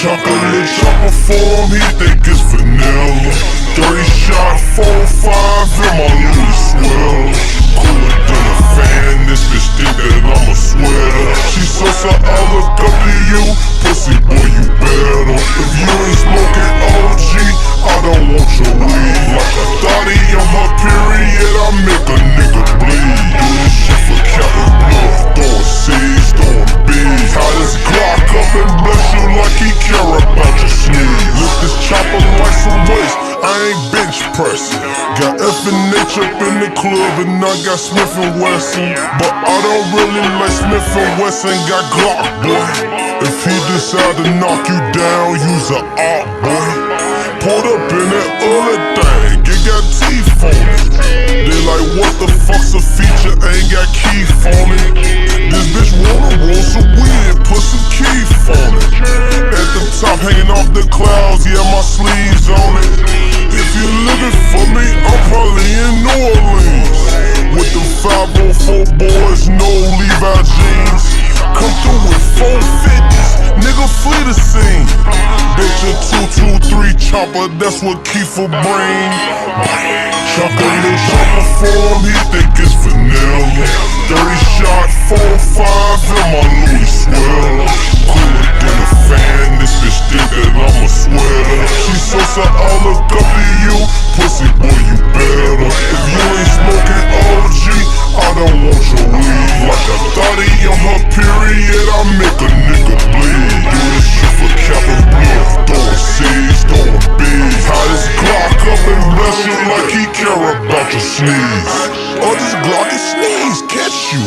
Chocolate chopper for him, he think it's vanilla. 30 shot, 4-5 in my Louis sweater. Cooler than a fan, this bitch think that I'm a sweater. She says I look up to you, pussy boy you better. If you ain't smoking OG, I don't want your weed. Like a thotty on her period, I make a nigga bleed. Do this shit for Captain Bluff, throwing C's, throwing B's. How this Glock up and bless you like he care about your sneeze. Lift this chopper like some waste, I ain't bench pressing. Got F and H up in the club and I got Smith and Wesson. But I don't really like Smith and Wesson, got Glock, boy. If he decide to knock you down, use a op, boy. Pulled up in that other thing, it got teeth on it. They like, what the fuck's a feature, ain't got keef on it. This bitch wanna roll some weed and put some keef on it. At the top hanging off the clouds, yeah, my sleeves on it. If you looking for me, I'm probably in New Orleans with the 504 boys, no Levi jeans. Come through with 450s, nigga flee the scene. Bitch a 223 chopper, that's what keef will bring. Chocolate chopper for him, he think it's vanilla. 30 shot, 4-5 in my Louis sweater. Cooler than a fan, this bitch think that I'm a sweater. She says I look up to you, pussy boy you better. If you ain't smoking OG, I don't want your weed. Like a thotty on her period, I make a nigga bleed. Do this shit for Captain Bluff, throwing C's, throwing B's. How this Glock up and bless you like he care about your sneeze. Or this Glock and sneeze, catch you,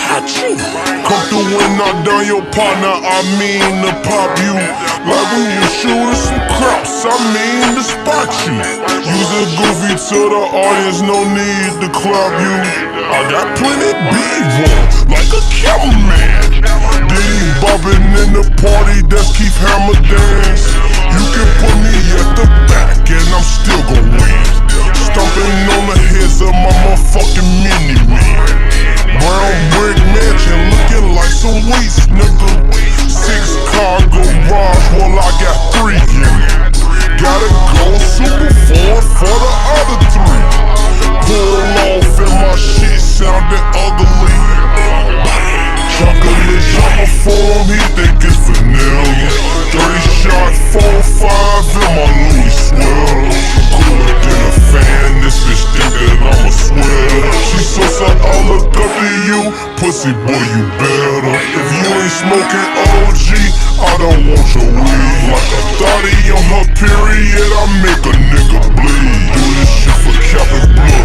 hot you. Come through and knock down your partner, I mean to pop you. Like when you shooting some craps, I mean to spot you. Use a goofy to the audience, no need to clap you. I got plenty B-roll, like a cameraman. Diddy bobbing in the party, that's Keef Hammer dance. You can put me at the back and I'm still gon' win. Stomping on the heads of my motherfucking mini-men. Brown brick mansion looking like some waste, nigga. 6-car garage, well I got 3 in it. Gotta go super forward for the other 3. Pull off and my shit sounding ugly. Chocolate chopper for him, he think it's vanilla. 30 shot, 4-5 in my Louis sweater. Cooler than a fan, this bitch think that I'm a sweater. She says I look up to you, pussy boy you better. If you ain't smoking OG, I don't want your weed. Like a thotty on her period, I make a nigga bleed. Do this shit for Captain Bluff.